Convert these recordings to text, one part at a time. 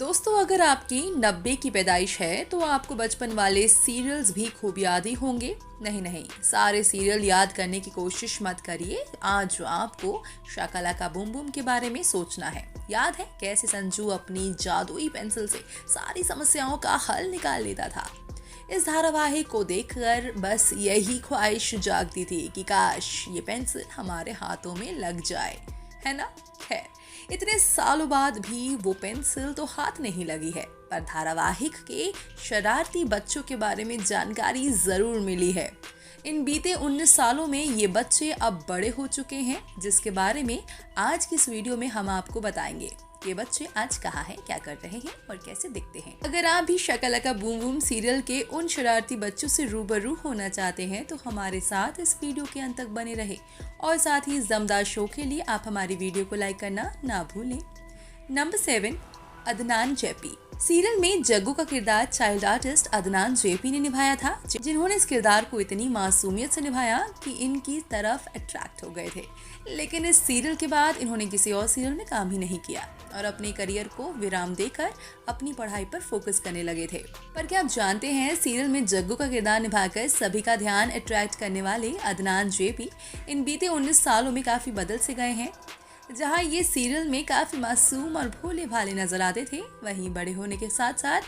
दोस्तों, अगर आपकी 90 की पैदाइश है तो आपको बचपन वाले सीरियल्स भी खूब याद ही होंगे। नहीं नहीं, सारे सीरियल याद करने की कोशिश मत करिए। आज आपको शाकालाका बूम बूम के बारे में सोचना है। याद है कैसे संजू अपनी जादुई पेंसिल से सारी समस्याओं का हल निकाल लेता था। इस धारावाहिक को देखकर बस यही ख्वाहिश जागती थी कि काश ये पेंसिल हमारे हाथों में लग जाए, है ना। खैर, इतने सालों बाद भी वो पेंसिल तो हाथ नहीं लगी है, पर धारावाहिक के शरारती बच्चों के बारे में जानकारी जरूर मिली है। इन बीते 19 सालों में ये बच्चे अब बड़े हो चुके हैं, जिसके बारे में आज की इस वीडियो में हम आपको बताएंगे। ये बच्चे आज कहाँ हैं, क्या कर रहे हैं और कैसे दिखते हैं। अगर आप भी शाकालाका बूम बूम सीरियल के उन शरारती बच्चों से रूबरू होना चाहते हैं तो हमारे साथ इस वीडियो के अंत तक बने रहे और साथ ही दमदार शो के लिए आप हमारी वीडियो को लाइक करना ना भूलें। Number 7, Adnan JP. सीरियल में जग्गू का किरदार चाइल्ड आर्टिस्ट अदनान जेपी ने निभाया था, जिन्होंने इस किरदार को इतनी मासूमियत से निभाया कि इनकी तरफ अट्रैक्ट हो गए थे। लेकिन इस सीरियल के बाद इन्होंने किसी और सीरियल में काम ही नहीं किया और अपने करियर को विराम देकर अपनी पढ़ाई पर फोकस करने लगे थे। पर क्या आप जानते हैं, सीरियल में जग्गू का किरदार निभाकर सभी का ध्यान अट्रैक्ट करने वाले अदनान जेपी इन बीते 19 सालों में काफी बदल से गए हैं। जहां ये सीरियल में काफी मासूम और भोले भाले नजर आते थे, वहीं बड़े होने के साथ साथ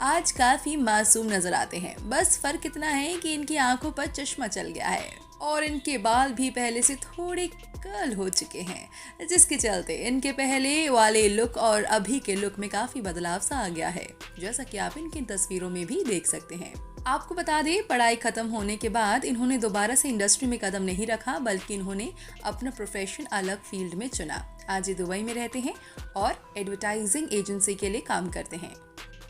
आज काफी मासूम नजर आते हैं। बस फर्क इतना है कि इनकी आंखों पर चश्मा चल गया है और इनके बाल भी पहले से थोड़े कर्ल हो चुके हैं, जिसके चलते इनके पहले वाले लुक और अभी के लुक में काफी बदलाव सा आ गया है, जैसा कि आप इनकी तस्वीरों में भी देख सकते हैं। आपको बता दें, पढ़ाई खत्म होने के बाद इन्होंने दोबारा से इंडस्ट्री में कदम नहीं रखा, बल्कि इन्होंने अपना प्रोफेशन अलग फील्ड में चुना। आज ये दुबई में रहते हैं और एडवर्टाइजिंग एजेंसी के लिए काम करते हैं।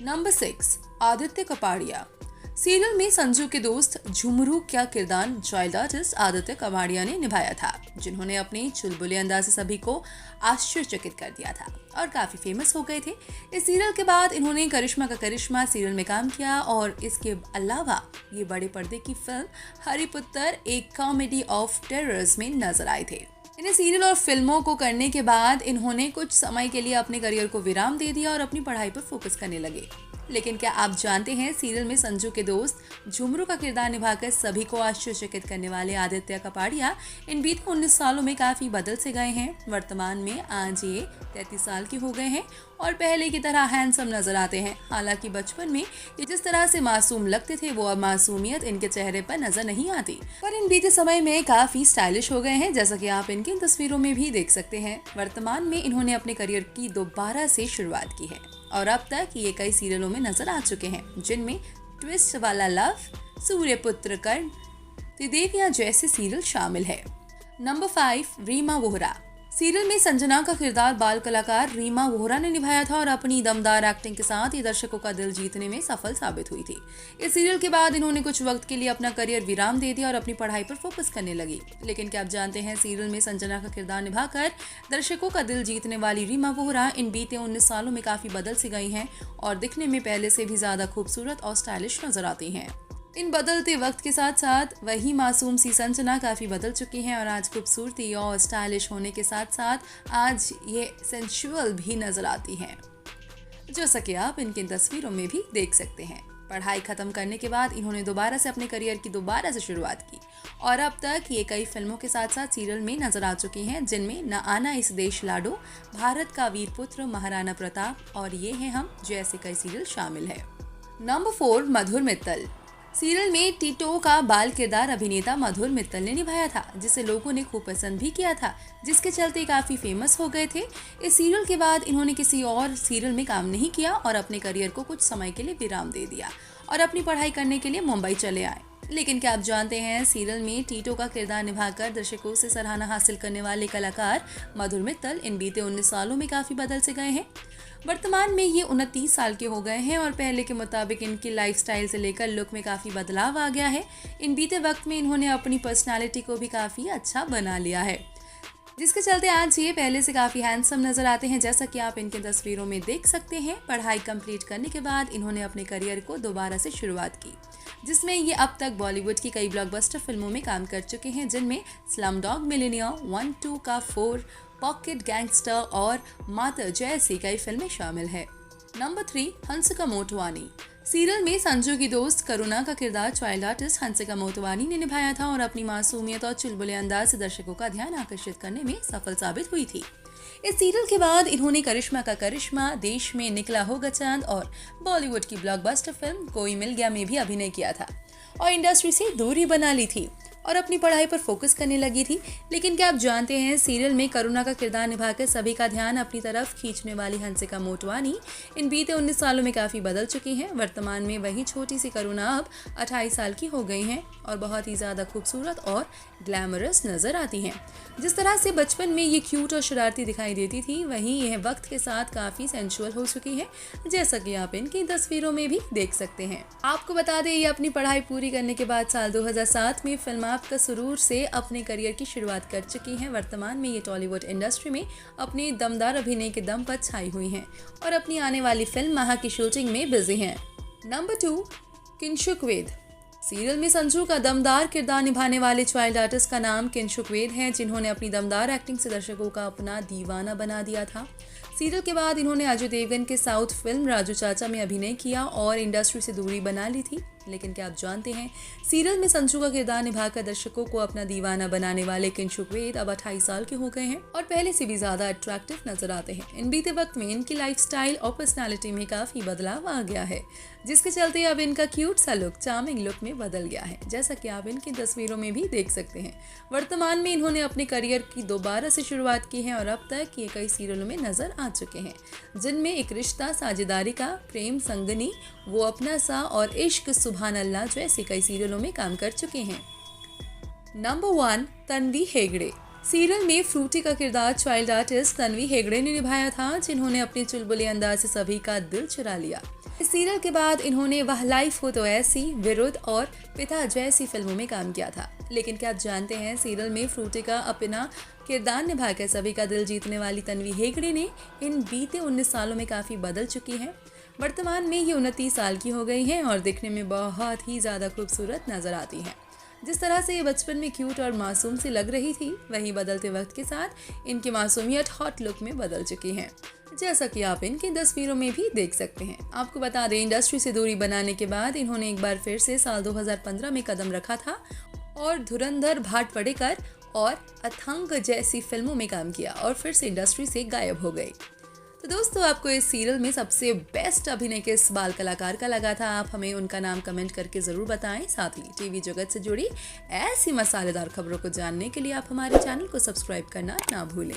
नंबर 6, आदित्य कपाड़िया। सीरियल में संजू के दोस्त झुमरू का किरदार चाइल्ड आर्टिस्ट आदित्य कपाड़िया ने निभाया था, जिन्होंने अपने चुलबुले अंदाज से सभी को आश्चर्यचकित कर दिया था और काफी फेमस हो गए थे। इस सीरियल के बाद इन्होंने करिश्मा का करिश्मा सीरियल में काम किया और इसके अलावा ये बड़े पर्दे की फिल्म हरिपुत्र एक कॉमेडी ऑफ टेरर्स में नजर आए थे। इन्हें सीरियल और फिल्मों को करने के बाद इन्होंने कुछ समय के लिए अपने करियर को विराम दे दिया और अपनी पढ़ाई पर फोकस करने लगे। लेकिन क्या आप जानते हैं, सीरियल में संजू के दोस्त झुमरू का किरदार निभाकर सभी को आश्चर्यचकित करने वाले आदित्य कपाड़िया इन बीते 19 सालों में काफी बदल से गए हैं। वर्तमान में आज ये 33 साल के हो गए हैं और पहले की तरह हैंडसम नजर आते हैं। हालांकि बचपन में ये जिस तरह से मासूम लगते थे, वो अब मासूमियत इनके चेहरे पर नजर नहीं आती, पर इन बीते समय में काफी स्टाइलिश हो गए हैं, जैसा कि आप इनकी तस्वीरों में भी देख सकते हैं। वर्तमान में इन्होंने अपने करियर की दोबारा से शुरुआत की है और अब तक ये कई सीरियलों में नजर आ चुके हैं, जिनमें ट्विस्ट वाला लव, सूर्यपुत्र कर्ण, त्रिदेवियां जैसे सीरियल शामिल है। नंबर 5, रीमा वोहरा। सीरियल में संजना का किरदार बाल कलाकार रीमा वोहरा ने निभाया था और अपनी दमदार एक्टिंग के साथ ये दर्शकों का दिल जीतने में सफल साबित हुई थी। इस सीरियल के बाद इन्होंने कुछ वक्त के लिए अपना करियर विराम दे दिया और अपनी पढ़ाई पर फोकस करने लगी। लेकिन क्या आप जानते हैं, सीरियल में संजना का किरदार निभाकर दर्शकों का दिल जीतने वाली रीमा वोहरा इन बीते 19 सालों में काफी बदल सी गई हैं और दिखने में पहले से भी ज्यादा खूबसूरत और स्टाइलिश नजर आती हैं। इन बदलते वक्त के साथ साथ वही मासूम सी संजना काफी बदल चुकी हैं और आज खूबसूरती और स्टाइलिश होने के साथ साथ आज ये सेंसुअल भी नजर आती हैं, जैसा कि आप इनकी तस्वीरों में भी देख सकते हैं। पढ़ाई खत्म करने के बाद इन्होंने दोबारा से अपने करियर की दोबारा से शुरुआत की और अब तक ये कई फिल्मों के साथ साथ सीरियल में नजर आ चुकी हैं, जिनमें न आना इस देश लाडो, भारत का वीर पुत्र, महाराणा प्रताप और ये हैं हम जैसे कई सीरियल शामिल है। नंबर 4, मधुर मित्तल। सीरियल में टीटो का बाल किरदार अभिनेता मधुर मित्तल ने निभाया था, जिसे लोगों ने खूब पसंद भी किया था, जिसके चलते काफी फेमस हो गए थे। इस सीरियल के बाद इन्होंने किसी और सीरियल में काम नहीं किया और अपने करियर को कुछ समय के लिए विराम दे दिया और अपनी पढ़ाई करने के लिए मुंबई चले आए। लेकिन क्या आप जानते हैं, सीरियल में टीटो का किरदार निभाकर दर्शकों से सराहना हासिल करने वाले कलाकार मधुर मित्तल इन बीते 19 सालों में काफी बदल से गए हैं। वर्तमान में ये 29 साल के हो गए हैं और पहले के मुताबिक इनकी लाइफस्टाइल से लेकर लुक में काफी बदलाव आ गया है। इन बीते वक्त में इन्होंने अपनी पर्सनालिटी को भी काफी अच्छा बना लिया है, जिसके चलते आज ये पहले से काफी हैंडसम नजर आते हैं, जैसा कि आप इनके तस्वीरों में देख सकते हैं। पढ़ाई कंप्लीट करने के बाद इन्होंने अपने करियर को दोबारा से शुरुआत की, जिसमें ये अब तक बॉलीवुड की कई ब्लॉकबस्टर फिल्मों में काम कर चुके हैं, जिनमें स्लमडॉग मिलियनेयर 1, 2 का 4, पॉकेट गैंगस्टर और माता जैसी कई फिल्में शामिल है। नंबर 3, हंसिका मोटवानी। सीरियल में संजू की दोस्त करुणा का किरदार चाइल्ड आर्टिस्ट हंसिका मोटवानी ने निभाया था और अपनी मासूमियत और चुलबुले अंदाज से दर्शकों का ध्यान आकर्षित करने में सफल साबित हुई थी। इस सीरियल के बाद इन्होंने करिश्मा का करिश्मा, देश में निकला होगा चांद और बॉलीवुड की ब्लॉकबस्टर फिल्म कोई मिल गया में भी अभिनय किया था और इंडस्ट्री से दूरी बना ली थी और अपनी पढ़ाई पर फोकस करने लगी थी। लेकिन क्या आप जानते हैं, सीरियल में करुणा का किरदार निभाकर सभी का ध्यान अपनी तरफ खींचने वाली हंसिका मोटवानी इन बीते 19 सालों में काफ़ी बदल चुकी हैं। वर्तमान में वही छोटी सी करुणा अब 28 साल की हो गई हैं और बहुत ही ज़्यादा खूबसूरत और ग्लैमरस नज़र आती हैं। जिस तरह से बचपन में ये क्यूट और शरारती दिखाई देती थी, वहीं यह वक्त के साथ काफ़ी सेंसुअल हो चुकी है, जैसा कि आप इनकी तस्वीरों में भी देख सकते हैं। आपको बता दें, ये अपनी पढ़ाई पूरी करने के बाद साल 2007 में फिल्म आपका सुरूर से अपने करियर की शुरुआत कर चुकी हैं। वर्तमान में ये टॉलीवुड इंडस्ट्री में अपने दमदार अभिनय के दम पर छाई हुई हैं और अपनी आने वाली फिल्म महा की शूटिंग में बिजी हैं। नंबर 2, किंशुक वेद। सीरियल में संजू का दमदार किरदार निभाने वाले चाइल्ड आर्टिस्ट का नाम किंशुक वेद है, जिन्होंने अपनी दमदार एक्टिंग से दर्शकों का अपना दीवाना बना दिया था। सीरियल के बाद इन्होंने अजय देवगन के साउथ फिल्म राजू चाचा में अभिनय किया और इंडस्ट्री से दूरी बना ली थी। लेकिन क्या आप जानते हैं, सीरियल में संजू का किरदार निभाकर दर्शकों को अपना दीवाना बनाने वाले किंशुक वेद अब 28 साल के हो गए हैं और पहले से भी ज्यादा अट्रैक्टिव नजर आते हैं। इन बीते वक्त में इनकी लाइफस्टाइल और पर्सनालिटी में काफी बदलाव आ गया है, जिसके चलते अब इनका क्यूट सा लुक चार्मिंग लुक में बदल गया है, जैसा कि आप इनकी तस्वीरों में भी देख सकते हैं। वर्तमान में इन्होंने अपने करियर की दोबारा से शुरुआत की है और अब तक ये कई सीरियलों में नजर आ चुके हैं, जिनमें एक रिश्ता, साझेदारी का, प्रेम संगनी, वो अपना सा और इश्क सुभान अल्लाह जैसे कई सीरियलों में काम कर चुके हैं। नंबर 1, तन्वी हेगड़े। सीरियल में फ्रूटी का किरदार चाइल्ड आर्टिस्ट तन्वी हेगड़े ने निभाया था, जिन्होंने अपने चुलबुले अंदाज से सभी का दिल चुरा लिया। इस सीरियल के बाद इन्होंने वह लाइफ हो तो ऐसी, विरुद्ध और पिता जैसी फिल्मों में काम किया था। लेकिन क्या आप जानते हैं, सीरियल में फ्रूटी का अपना किरदार निभाकर सभी का दिल जीतने वाली तन्वी हेगड़े ने इन बीते 19 सालों में काफ़ी बदल चुकी हैं। वर्तमान में ये 29 साल की हो गई हैं और दिखने में बहुत ही ज़्यादा खूबसूरत नज़र आती हैं। जिस तरह से ये बचपन में क्यूट और मासूम सी लग रही थी, वहीं बदलते वक्त के साथ इनकी मासूमियत हॉट लुक में बदल चुकी हैं, जैसा कि आप इनकी तस्वीरों में भी देख सकते हैं। आपको बता दें, इंडस्ट्री से दूरी बनाने के बाद इन्होंने एक बार फिर से साल 2015 में कदम रखा था और धुरंधर, भाट पड़ेकर और अथंग जैसी फिल्मों में काम किया और फिर से इंडस्ट्री से गायब हो गई। तो दोस्तों, आपको इस सीरियल में सबसे बेस्ट अभिनय किस बाल कलाकार का लगा था? आप हमें उनका नाम कमेंट करके ज़रूर बताएं। साथ ही टीवी जगत से जुड़ी ऐसी मसालेदार खबरों को जानने के लिए आप हमारे चैनल को सब्सक्राइब करना ना भूलें।